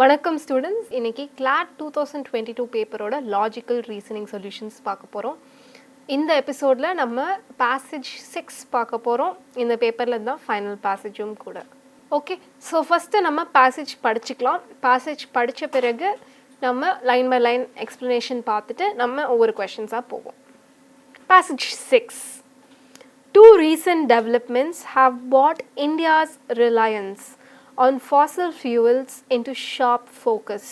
வணக்கம் ஸ்டூடெண்ட்ஸ். இன்னைக்கு CLAT 2022 பேப்பரோட லாஜிக்கல் ரீசனிங் சொல்யூஷன்ஸ் பார்க்க போகிறோம். இந்த எபிசோடில் நம்ம பேசேஜ் 6 பார்க்க போகிறோம். இந்த பேப்பரில் தான் ஃபைனல் பேசேஜும் கூட. ஓகே, ஸோ ஃபஸ்ட்டு நம்ம பேசேஜ் படிச்சுக்கலாம். பேசேஜ் படித்த பிறகு நம்ம லைன் பை லைன் எக்ஸ்ப்ளனேஷன் பார்த்துட்டு நம்ம ஒவ்வொரு கொஷின்ஸாக போவோம். Passage 6. Two recent developments have brought India's reliance on fossil fuels into sharp focus: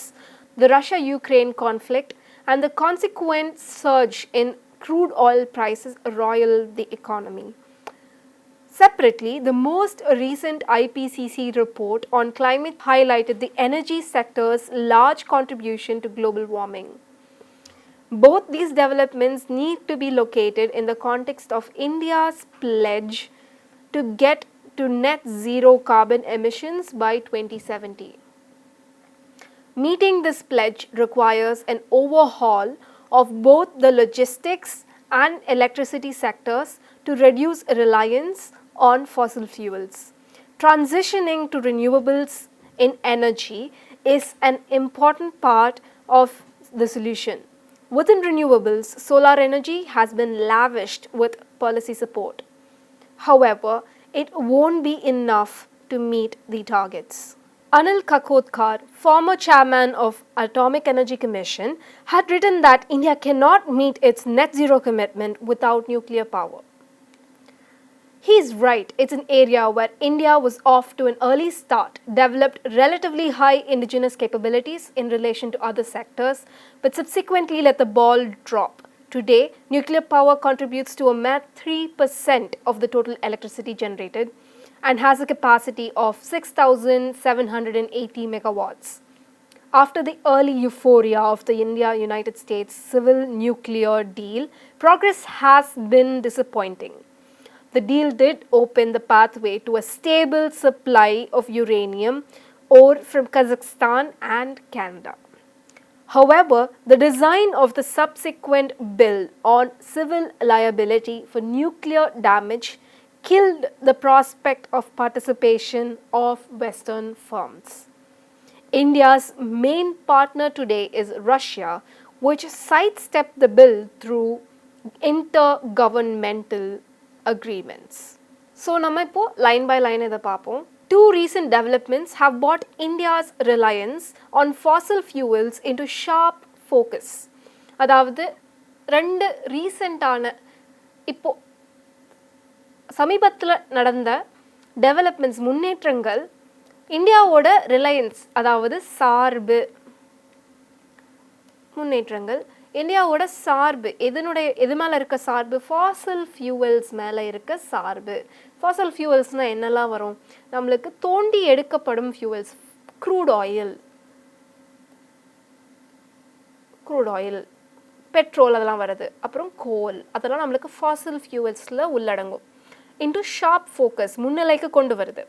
the Russia-Ukraine conflict and the consequent surge in crude oil prices roiled the economy. Separately, the most recent IPCC report on climate highlighted the energy sector's large contribution to global warming. Both these developments need to be located in the context of India's pledge to get to net zero carbon emissions by 2070. Meeting this pledge requires an overhaul of both the logistics and electricity sectors to reduce reliance on fossil fuels. Transitioning to renewables in energy is an important part of the solution. Within renewables, solar energy has been lavished with policy support. However, it won't be enough to meet the targets. Anil Kakotkar, former chairman of Atomic Energy Commission, had written that India cannot meet its net zero commitment without nuclear power. He is right. It's an area where India was off to an early start, developed relatively high indigenous capabilities in relation to other sectors, but subsequently let the ball drop. Today, nuclear power contributes to a mere 3% of the total electricity generated and has a capacity of 6,780 megawatts. After the early euphoria of the India-United States civil nuclear deal, progress has been disappointing. The deal did open the pathway to a stable supply of uranium ore from Kazakhstan and Canada. However, the design of the subsequent bill on civil liability for nuclear damage killed the prospect of participation of Western firms. India's main partner today is Russia, which sidestepped the bill through intergovernmental agreements. So, நம்ம இப்போ line by line இதை பார்ப்போம். Two recent developments have brought India's reliance on fossil fuels into sharp focus. அதாவது ரெண்டு ரீசெண்டான இப்போ சமீபத்தில் நடந்த developments முன்னேற்றங்கள் இந்தியாவோட ரிலையன்ஸ் அதாவது சார்பு முன்னேற்றங்கள் இந்தியாவோட சார்பு எது மேலே இருக்க சார்பு? ஃபாசில் ஃபியூவல்ஸ் மேலே இருக்க சார்பு. ஃபாசில் ஃபியூவல்ஸ்னால் என்னெல்லாம் வரும்? நம்மளுக்கு தோண்டி எடுக்கப்படும் ஃபியூவல்ஸ், க்ரூட் ஆயில், பெட்ரோல் அதெல்லாம் வருது, அப்புறம் கோல், அதெல்லாம் நம்மளுக்கு ஃபாசில் ஃபியூவல்ஸில் உள்ளடங்கும். இன்டு ஷார்ப் ஃபோக்கஸ் முன்னிலைக்கு கொண்டு வருது.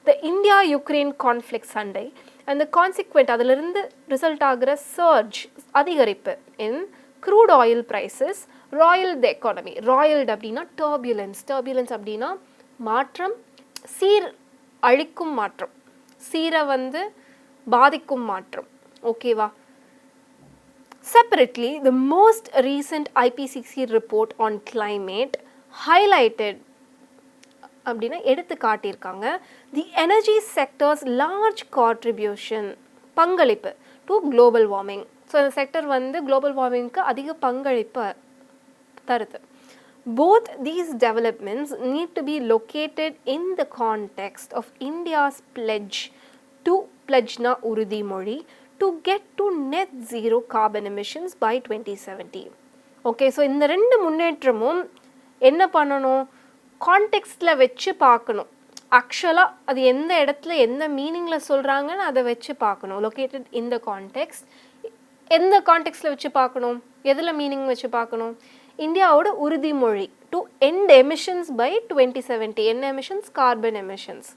த இந்தியா யுக்ரைன் கான்ஃப்ளிக்ட் சண்டை அண்ட் த கான்சிக்வெண்ட் அதிலிருந்து ரிசல்ட் ஆகிற சர்ஜ் அதிகரிப்பு in crude oil prices roiled the economy. Roiled அப்படின்னா டர்பியூலன்ஸ் அப்படின்னா மாற்றம், அழிக்கும் மாற்றம், சீரை பாதிக்கும் மாற்றம். ஓகேவா? Separately, the most recent IPCC report on climate highlighted அப்படின்னா எடுத்து காட்டியிருக்காங்க தி எனர்ஜி செக்டர்ஸ் லார்ஜ் கான்ட்ரிபியூஷன், பங்களிப்பு டு குளோபல் வார்மிங். ஸோ இந்த செக்டர் குளோபல் வார்மிங்க்கு அதிக பங்களிப்பு தருது. Both these developments need to be located in the context of India's pledge உறுதிமொழி to get to net zero carbon emissions by 2070. Okay, so இந்த ரெண்டு முன்னேற்றமும் என்ன பண்ணணும்? கான்டெக்ஸ்டில் வச்சு பார்க்கணும். ஆக்சுவலாக அது எந்த இடத்துல எந்த மீனிங்கில் சொல்கிறாங்கன்னு அதை வச்சு பார்க்கணும். Located in the context. எந்த கான்டெக்ஸ்டில் வச்சு பார்க்கணும்? எதில் மீனிங் வச்சு பார்க்கணும்? இந்தியாவோட உறுதிமொழி டு எண்ட் எமிஷன்ஸ் பை 2070. என்ன எமிஷன்ஸ்? Carbon emissions.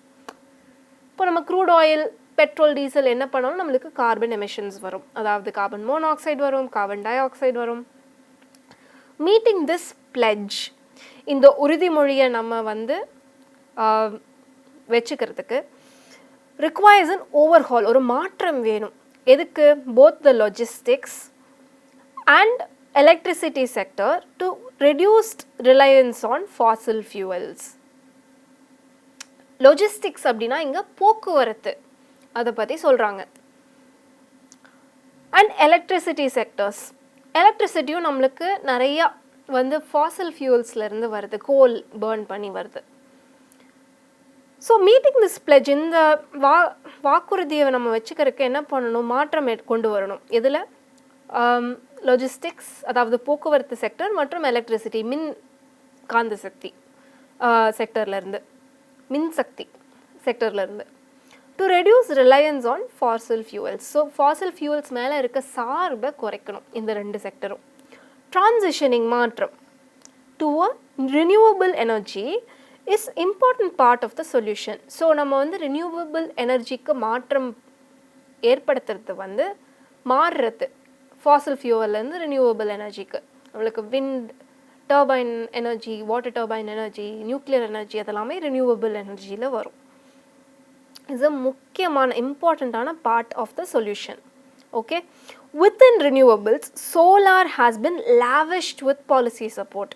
இப்போ நம்ம க்ரூட் ஆயில், பெட்ரோல், டீசல் என்ன பண்ணாலும் நம்மளுக்கு கார்பன் எமிஷன்ஸ் வரும். அதாவது கார்பன் மோனாக்சைடு வரும், கார்பன் டை ஆக்சைடு வரும். மீட்டிங் திஸ் பிளெட்ஜ், இந்த உறுதிமொழியை நம்ம வச்சுக்கிறதுக்கு requires an overhaul, ஒரு மாற்றம் வேணும். எதுக்கு? both the logistics and electricity sector to reduced reliance on fossil fuels. logistics அப்படின்னா இங்க போக்குவரத்து அதை பற்றி சொல்கிறாங்க. அண்ட் எலக்ட்ரிசிட்டி செக்டர்ஸ், எலக்ட்ரிசிட்டியும் நம்மளுக்கு நிறையா வந்து ஃபாசில் ஃபியூல்ஸ்லேருந்து வருது, கோல் பேர்ன் பண்ணி வருது. ஸோ மீட்டிங் திஸ் பிளெஜ், இந்த வாக்குறுதியை நம்ம வச்சுக்கிறதுக்கு என்ன பண்ணணும்? மாற்றம் கொண்டு வரணும். இதில் லாஜிஸ்டிக்ஸ், அதாவது போக்குவரத்து செக்டர், மற்றும் எலக்ட்ரிசிட்டி, மின் காந்த சக்தி செக்டர்லேருந்து, மின்சக்தி செக்டர்லேருந்து, to reduce reliance on fossil fuels. So fossil fuels மேலே இருக்க சார்பை குறைக்கணும் இந்த ரெண்டு செக்டரும். ட்ரான்சிஷனிங், மாற்றம் to a renewable energy is important part of the solution. So நம்ம வந்து ரினியூவபிள் எனர்ஜிக்கு மாற்றம் ஏற்படுத்துறது வந்து மாறுறது, ஃபாசில் ஃபியூவல்லேருந்து ரினியூவபிள் எனர்ஜிக்கு. நம்மளுக்கு wind turbine energy, water turbine energy, nuclear energy, அதெல்லாமே ரினியூவபிள் எனர்ஜியில் வரும். இஸ் அ முக்கியமான இம்பார்ட்டண்ட்டான part of the solution. Okay, within renewables solar has been lavished with policy support.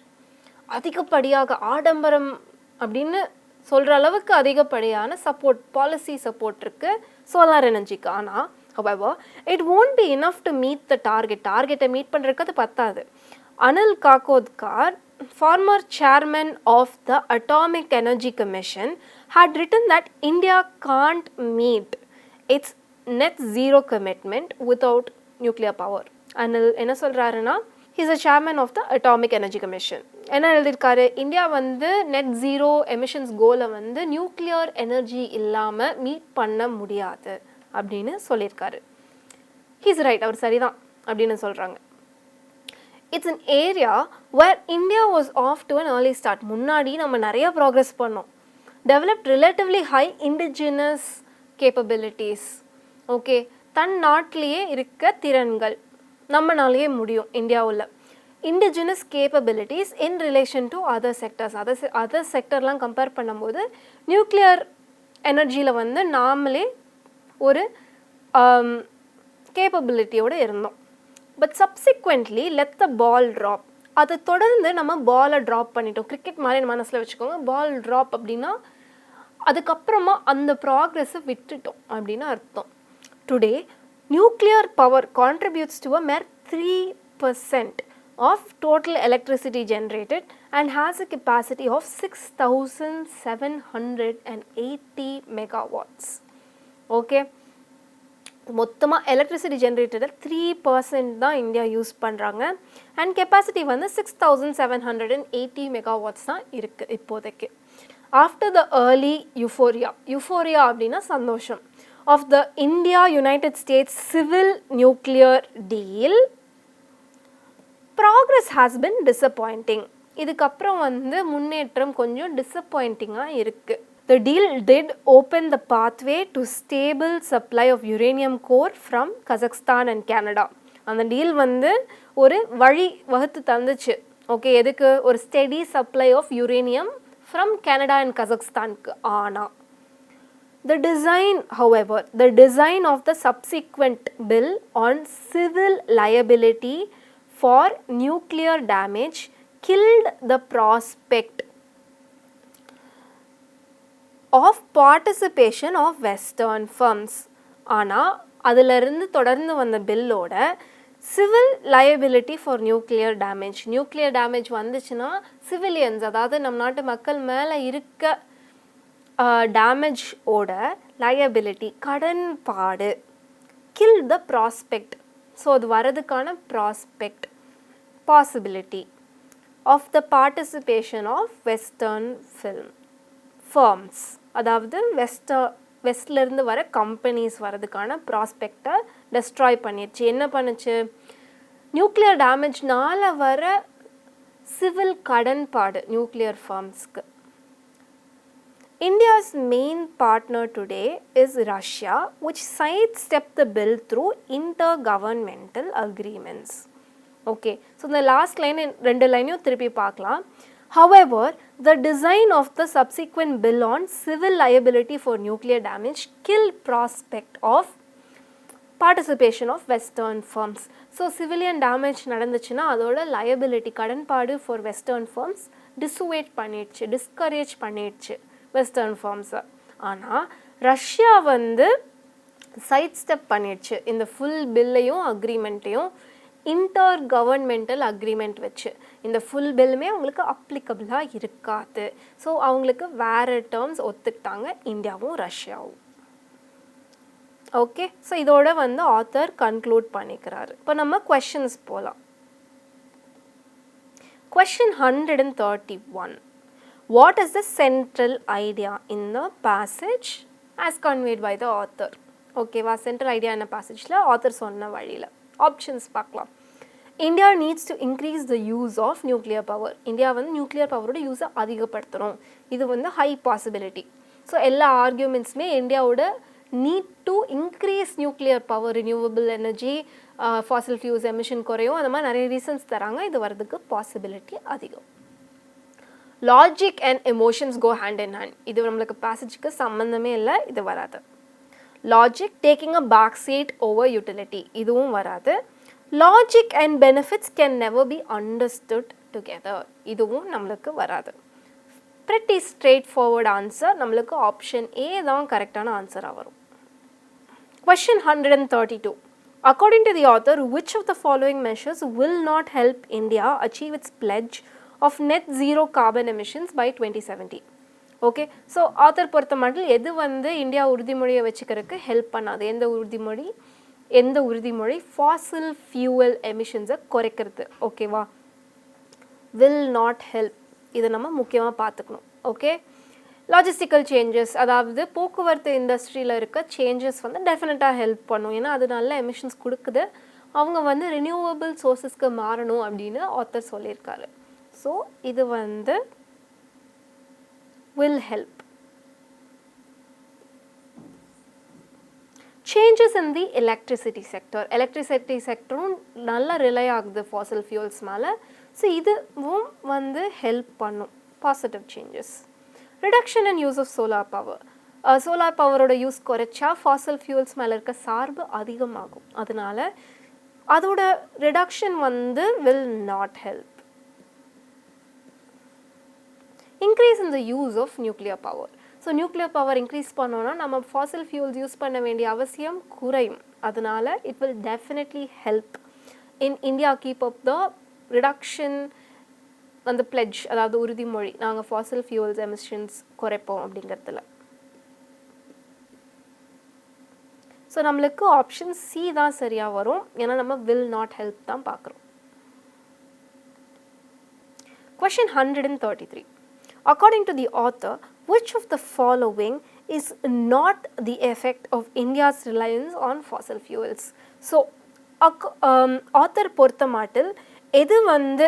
அதிகப்படியாக ஆடம்பரம் அப்படின்னு சொல்கிற அளவுக்கு அதிகப்படியான சப்போர்ட், பாலிசி சப்போர்ட் இருக்குது சோலார் எனர்ஜிக்கு. ஆனால் however it won't be enough to meet the டார்கெட்டை மீட் பண்ணுறதுக்கு அது பத்தாது. Anil காக்கோத்கர், former chairman of the Atomic Energy Commission, had written that India can't meet its net zero commitment without nuclear power. Anil என்ன சொல்கிறாருன்னா, he is a chairman of the Atomic Energy Commission. என்ன எழுதியிருக்காரு? India வந்து net zero emissions கோலை வந்து nuclear energy இல்லாமல் meet பண்ண முடியாது அப்படின்னு சொல்லியிருக்காரு. ஹீஸ் ரைட், அவர் சரிதான் அப்படின்னு சொல்கிறாங்க. It's an area where India was off to an early start. முன்னாடி நம்ம நிறைய ப்ராக்ரெஸ் பண்ணோம். Developed relatively high indigenous capabilities. Okay, தன் நாட்டிலேயே இருக்க திறன்கள் நம்மளாலேயே முடியும். இந்தியாவில் indigenous capabilities in relation to other sectors. Other செக்டர்லாம் கம்பேர் பண்ணும்போது நியூக்ளியர் எனர்ஜியில் வந்து நாமளே ஒரு கேப்பபிலிட்டியோடு இருந்தோம். But subsequently let the ball drop. அதை தொடர்ந்து நம்ம பாலை ட்ராப் பண்ணிட்டோம். கிரிக்கெட் மாதிரி மனசில் வச்சுக்கோங்க. பால் ட்ராப் அப்படின்னா அதுக்கப்புறமா அந்த ப்ராக்ரெஸை விட்டுட்டோம் அப்படின்னு அர்த்தம். Today nuclear power contributes to a Meir 3% of total electricity generated and has a capacity of 6,780 megawatts. Okay, மொத்தமாக எலக்ட்ரிசிட்டி ஜென்ரேட்டடில் 3% தான் இந்தியா யூஸ் பண்ணுறாங்க. அண்ட் கெப்பாசிட்டி வந்து 6,780 மெகாவாட்ஸ் தான் இருக்குது இப்போதைக்கு. ஆஃப்டர் த ஏர்லி யுஃபோரியா அப்படின்னா சந்தோஷம் of the India United States civil nuclear deal, progress has been disappointing. இதுக்கப்புறம் வந்து முன்னேற்றம் கொஞ்சம் டிசப்பாயிண்டிங்காக இருக்குது. The deal did open the pathway to stable supply of uranium core from Kazakhstan and Canada. அந்த deal வந்து ஒரு வழி வகுத்து தந்துச்சு. ஓகே, எதுக்கு? ஒரு steady supply of uranium from Canada and கசக்ஸ்தானுக்கு. ஆனால் the design of the subsequent bill on civil liability for nuclear damage killed the prospect of participation of western firms. ஆனால் அதிலிருந்து தொடர்ந்து வந்த பில்லோட civil liability for nuclear damage வந்துச்சுன்னா civilians, அதாவது நம் நாட்டு மக்கள் மேலே இருக்க டேமேஜ் ஓட லயபிலிட்டி, கடன்பாடு, கில் த ப்ராஸ்பெக்ட். ஸோ அது வரதுக்கான prospect, possibility of the participation of western firms, அதாவது வெஸ்ட்லேருந்து வர கம்பெனிஸ் வரதுக்கான ப்ராஸ்பெக்டை டெஸ்ட்ராய் பண்ணிடுச்சு. என்ன பண்ணுச்சு? நியூக்ளியர் டேமேஜ்னால வர சிவில் கடன்பாடு நியூக்ளியர் ஃபர்ம்ஸ்க்கு. India's main partner today is Russia, which sidestepped the bill through intergovernmental agreements. Okay, so the last line, ரெண்டு லைனையும் திருப்பி பார்க்கலாம். However, the design of the subsequent bill on civil liability for nuclear damage killed prospect of participation of western firms. So civilian damage நடந்துச்சுன்னா அதோட liability கடன்பாடு for western firms discourage பண்ணிடுச்சு western ஃபர்ம்ஸை. ஆனால் Russia வந்து சைட் ஸ்டெப் பண்ணிடுச்சு இந்த full பில்லையும் அக்ரிமெண்ட்டையும் இன்டர் கவர்மெண்டல் அக்ரிமெண்ட் வச்சு. இந்த ஃபுல் பில்லுமே அவங்களுக்கு அப்ளிகபிளாக இருக்காது. ஸோ அவங்களுக்கு வேறு டேர்ம்ஸ் ஒத்துக்கிட்டாங்க இந்தியாவும் ரஷ்யாவும். ஓகே, ஸோ இதோட வந்து ஆத்தர் கன்க்ளூட் பண்ணிக்கிறாரு. இப்போ நம்ம கொஷின்ஸ் போகலாம். Question 131. What is the central idea in the passage as conveyed by the author? ஓகேவா, சென்ட்ரல் ஐடியா என்ன பேசேஜில் ஆத்தர் சொன்ன வழியில். ஆப்ஷன்ஸ் பார்க்கலாம். India needs to increase the use of nuclear power. India வந்து நியூக்ளியர் பவரோட யூஸை அதிகப்படுத்தணும், இது வந்து ஹை பாசிபிலிட்டி. ஸோ எல்லா ஆர்கியூமெண்ட்ஸுமே இந்தியாவோட need to increase nuclear power, renewable energy, fossil fuels emission குறையும், அந்த மாதிரி நிறைய ரீசன்ஸ் தராங்க. இது வரதுக்கு பாசிபிலிட்டி அதிகம். Logic and emotions go hand in hand. இது நம்மளுக்கு பேசேஜுக்கு சம்மந்தமே இல்லை, இது வராது. Logic taking a back seat over utility, இதுவும் வராது. Logic and benefits can never be understood together, இதுவும் நம்மளுக்கு வராது. pretty straightforward answer. நம்மளுக்கு ஆப்ஷன் ஏ தான் கரெக்டான ஆன்சராக வரும். Question 132. According to the author, which of the following measures will not help India achieve its pledge of net zero carbon emissions by 2070? Okay, so author பொறுத்த மட்டும் எது வந்து India உறுதிமொழியை வச்சுக்கிறதுக்கு ஹெல்ப் பண்ணாது? எந்த உறுதிமொழி ஃபாசில் ஃபியூவல் எமிஷன்ஸை குறைக்கிறது. ஓகேவா, வில் நாட் ஹெல்ப், இதை நம்ம முக்கியமாக பார்த்துக்கணும். ஓகே, லாஜிஸ்டிக்கல் சேஞ்சஸ், அதாவது போக்குவரத்து இண்டஸ்ட்ரியில் இருக்க சேஞ்சஸ் வந்து டெஃபினட்டாக ஹெல்ப் பண்ணும். ஏன்னா அது நல்ல எமிஷன்ஸ் கொடுக்குது. அவங்க வந்து ரினியூவபிள் சோர்ஸஸ்க்கு மாறணும் அப்படின்னு ஆத்தர் சொல்லியிருக்காரு. ஸோ இது வந்து will help. Changes in the electricity செக்டரும் நல்லா ரிலை ஆகுது ஃபாசில் ஃபியூல்ஸ் மேலே. ஸோ இதுவும் வந்து ஹெல்ப் பண்ணும், positive changes. Reduction and use of solar பவரோட யூஸ் குறைச்சா ஃபாசில் ஃபியூல்ஸ் மேலே இருக்க சார்பு அதிகமாகும். அதனால அதோட ரிடக்ஷன் வந்து will not help. Increase in the use of nuclear power. So nuclear power increase பண்ணோன்னா நம்ம ஃபாசில் ஃபியூல்ஸ் யூஸ் பண்ண வேண்டிய அவசியம் குறையும். அதனால it will definitely help in India keep up the reduction அந்த பிளெட்ஜ், அதாவது உறுதிமொழி, நாங்கள் ஃபாசில் ஃபியூல்ஸ் எமிஷன்ஸ் குறைப்போம் அப்படிங்கிறதுல. ஸோ நம்மளுக்கு ஆப்ஷன் சி தான் சரியாக வரும், ஏன்னா நம்ம வில் நாட் ஹெல்ப் தான் பார்க்குறோம். Question 133. According to the author, which of the following is not the effect of India's reliance on fossil fuels? So, author பொறுத்த மாட்டில் எது வந்து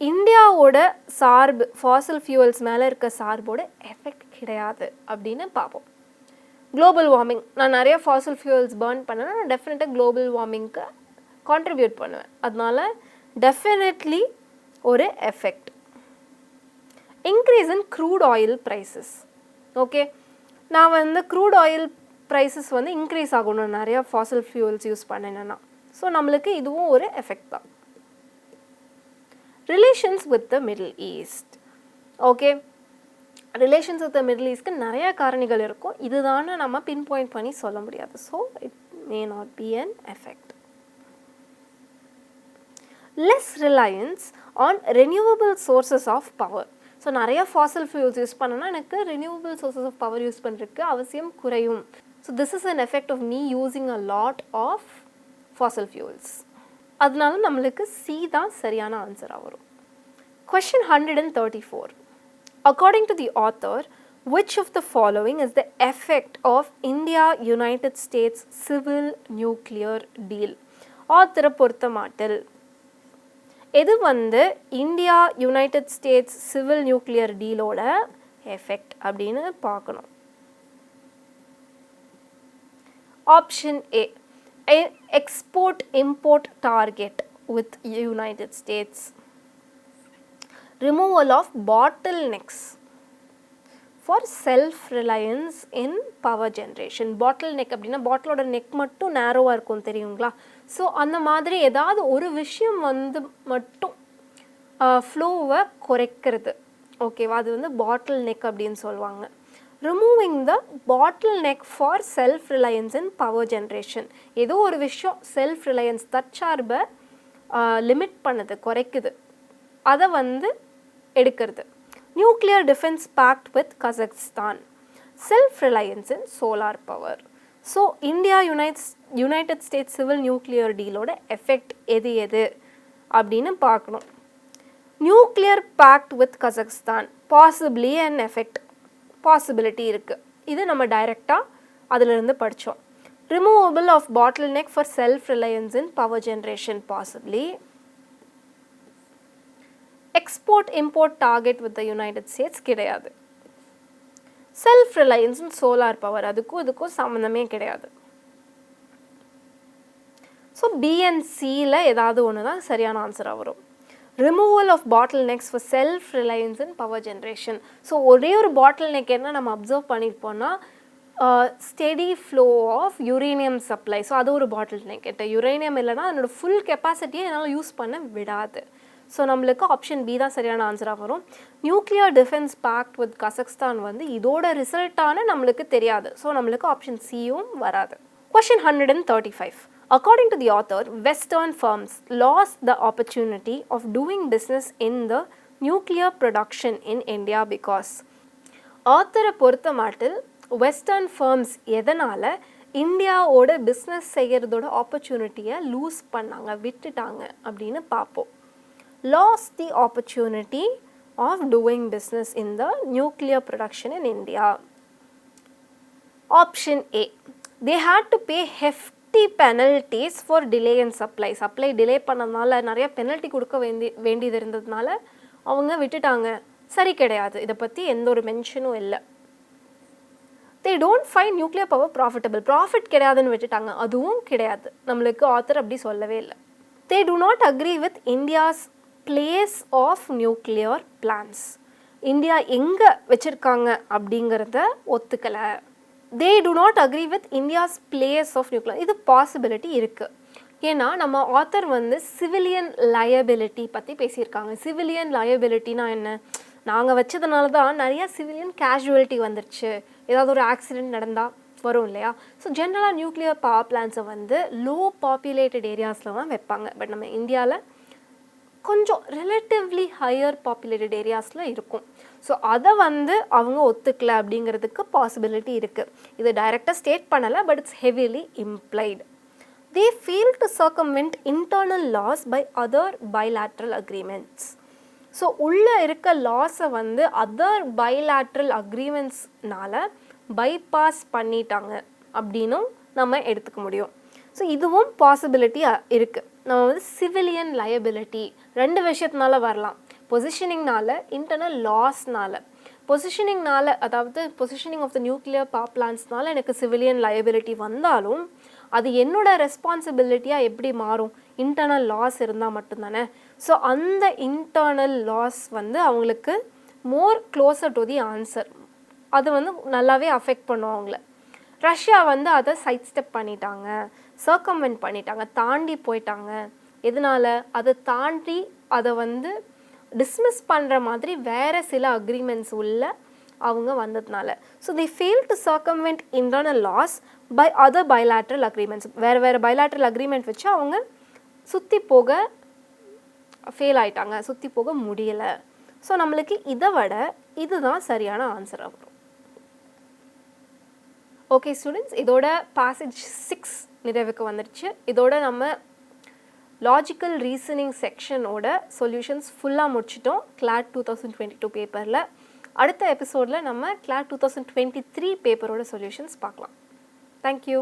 இந்தியாவோட சார்பு ஃபாசில் ஃபியூல்ஸ் மேலே இருக்க சார்போட எஃபெக்ட் கிடையாது அப்படின்னு பார்ப்போம். குளோபல் வார்மிங், நான் நிறைய ஃபாசில் ஃபியூல்ஸ் பர்ன் பண்ணேன்னா நான் டெஃபினட்டாக குளோபல் வார்மிங்க்கு கான்ட்ரிபியூட் பண்ணுவேன். அதனால டெஃபினெட்லி ஒரு effect. Increase in crude oil prices. Okay, நான் வந்து க்ரூட் ஆயில் ப்ரைஸஸ் வந்து இன்க்ரீஸ் ஆகணும் நிறையா ஃபாசில் ஃபியூல்ஸ் யூஸ் பண்ணினேன்னா. ஸோ நம்மளுக்கு இதுவும் ஒரு எஃபெக்ட் தான். Relations with the Middle East. Okay, relations with the Middle ஈஸ்ட்க்கு நிறையா காரணிகள் இருக்கும், இதுதானே நம்ம பின் பாயிண்ட் பண்ணி சொல்ல முடியாது. So it may not be an effect. Less reliance on renewable sources of power. So நிறையா ஃபாசில் ஃபியூல்ஸ் யூஸ் பண்ணோன்னா எனக்கு renewable sources of power use பண்ணுறதுக்கு அவசியம் குறையும். So this is an effect of me using a lot of fossil fuels. அதனால நம்மளுக்கு C தான் சரியான ஆன்சராக வரும். Question 134. According to the author, which of the following is the effect of India-United States civil nuclear deal? ஆத்தரை பொறுத்த மாட்டில் எது வந்து India United States civil nuclear டீலோட எஃபெக்ட் அப்படின்னு பார்க்கணும். Option A, export import target with United States, removal of bottlenecks for self reliance in power generation. Bottleneck அப்படின்னா பாட்டிலோட neck மட்டும் நேரோவாக இருக்கும் தெரியுங்களா? ஸோ அந்த மாதிரி ஏதாவது ஒரு விஷயம் வந்து மட்டும் ஃப்ளோவை குறைக்கிறது, ஓகேவா? அது வந்து பாட்டில் நெக் அப்படின்னு சொல்லுவாங்க. Removing the bottle neck for self reliance in power generation. ஏதோ ஒரு விஷயம் செல்ஃப் ரிலையன்ஸ் தற்சார்பை லிமிட் பண்ணுது, குறைக்குது, அதை வந்து எடுக்கிறது. Nuclear defence pact with Kazakhstan. Self reliance in solar power. So India United States civil nuclear டீலோட எஃபெக்ட் எது எது அப்படின்னு பார்க்கணும். Nuclear pact with Kazakhstan possibly and effect, possibility இருக்குது. இது நம்ம டைரெக்டாக அதிலிருந்து படித்தோம். Removable of bottleneck for self reliance in power generation possibly. Export import target with the United States கிடையாது. Self reliance in solar power, அதுக்கும் இதுக்கும் சம்மந்தமே கிடையாது. ஸோ பிஎன்சியில் ஏதாவது ஒன்று தான் சரியான ஆன்சராக வரும். Removal of bottlenecks for self reliance in power generation. So ஒரே ஒரு பாட்டில் நெக் என்ன நம்ம அப்சர்வ் பண்ணியிருப்போம்னா steady flow of uranium supply. So அது ஒரு பாட்டில் நெக். யுரேனியம் இல்லைனா அதனோட ஃபுல் கெப்பாசிட்டியை என்னால் யூஸ் பண்ண விடாது. ஸோ நம்மளுக்கு ஆப்ஷன் பி தான் சரியான ஆன்சராக வரும். Nuclear defence pact with Kazakhstan வந்து இதோட ரிசல்ட்டான நம்மளுக்கு தெரியாது. ஸோ நம்மளுக்கு ஆப்ஷன் சியும் வராது. Question 135. According to the author, Western firms lost the opportunity of doing business in the nuclear production in India because. ஆத்தரை பொறுத்த மாட்டில் வெஸ்டர்ன் ஃபர்ம்ஸ் எதனால் இந்தியாவோட பிஸ்னஸ் செய்கிறதோட ஆப்பர்ச்சுனிட்டியை லூஸ் பண்ணாங்க, விட்டுட்டாங்க அப்படின்னு பார்ப்போம். Lost the opportunity of doing business in the nuclear production in India. Option A. They had to pay hefty penalties for delay in supply. Supply delay பண்ணதுனால நிறைய பெனல்ட்டி கொடுக்க வேண்டியது இருந்ததுனால அவங்க விட்டுட்டாங்க. சரி கிடையாது, இதை பற்றி எந்த ஒரு மென்ஷனும் இல்லை. They don't find nuclear power profitable. Profit கிடையாதுன்னு விட்டுட்டாங்க, அதுவும் கிடையாது. நம்மளுக்கு ஆத்தர் அப்படி சொல்லவே இல்லை. They do not agree with India's place of nuclear plants. India எங்கே வச்சுருக்காங்க அப்படிங்கிறத ஒத்துக்கலை. They do not agree with India's place of nuclear. இது பாசிபிலிட்டி இருக்குது. ஏன்னா நம்ம ஆத்தர் வந்து சிவிலியன் லயபிலிட்டி பற்றி பேசியிருக்காங்க. சிவிலியன் லயபிலிட்டினா என்ன? நாங்கள் வச்சதுனால தான் நிறையா சிவிலியன் கேஷுவலிட்டி வந்துருச்சு, ஏதாவது ஒரு ஆக்சிடெண்ட் நடந்தால் வரும் இல்லையா? ஸோ ஜென்ரலாக நியூக்ளியர் பவர் பிளான்ஸை வந்து லோ பாப்புலேட்டட் ஏரியாஸில் தான் வைப்பாங்க. பட் நம்ம இந்தியாவில் கொஞ்சம் ரிலேட்டிவ்லி ஹையர் பாப்புலேட்டட் ஏரியாஸில் இருக்கும். ஸோ அதை வந்து அவங்க ஒத்துக்கலை அப்படிங்கிறதுக்கு பாசிபிலிட்டி இருக்குது. இது டைரெக்டாக ஸ்டேட் பண்ணலை, but it's heavily implied. They fail to circumvent internal laws by other bilateral agreements. So உள்ளே இருக்க லாஸை வந்து அதர் பைலேட்ரல் அக்ரிமெண்ட்ஸ்னால பைபாஸ் பண்ணிட்டாங்க அப்படின்னும் நம்ம எடுத்துக்க முடியும். ஸோ இதுவும் பாசிபிலிட்டி இருக்குது. நம்ம வந்து சிவிலியன் லயபிலிட்டி ரெண்டு விஷயத்தினால வரலாம். பொசிஷனிங்னால, இன்டர்னல் லாஸ்னால. பொசிஷனிங்னால, அதாவது positioning of the nuclear power பிளான்ஸ்னால எனக்கு சிவிலியன் லயபிலிட்டி வந்தாலும் அது என்னோட ரெஸ்பான்சிபிலிட்டியாக எப்படி மாறும்? இன்டர்னல் லாஸ் இருந்தால் மட்டும்தானே. ஸோ அந்த இன்டர்னல் லாஸ் வந்து அவங்களுக்கு more closer to the answer. அது வந்து நல்லாவே அஃபெக்ட் பண்ணும் அவங்கள. ரஷ்யா வந்து அதை சைட் ஸ்டெப் பண்ணிட்டாங்க, சர்க்கம்வெண்ட் பண்ணிட்டாங்க, தாண்டி போயிட்டாங்க. எதனால்? அதை தாண்டி அதை வந்து டிஸ்மிஸ் பண்ணுற மாதிரி வேறு சில அக்ரிமெண்ட்ஸ் உள்ள அவங்க வந்ததுனால. So they fail to circumvent internal laws by other bilateral agreements. வேறு பைலேட்ரல் அக்ரிமெண்ட் வச்சு அவங்க சுற்றி போக ஃபெயில் ஆயிட்டாங்க, சுற்றி போக முடியலை. ஸோ நம்மளுக்கு இதை விட இதுதான் சரியான ஆன்சராக வரும். ஓகே ஸ்டூடெண்ட்ஸ், இதோட பேசேஜ் 6 நிறைவுக்கு வந்துடுச்சு. இதோட நம்ம லாஜிக்கல் ரீசனிங் செக்ஷனோட சொல்யூஷன்ஸ் ஃபுல்லாக முடிச்சிட்டோம் CLAT 2022 பேப்பரில். அடுத்த எபிசோடில் நம்ம CLAT 2023 பேப்பரோட சொல்யூஷன்ஸ் பார்க்கலாம். தேங்க்யூ.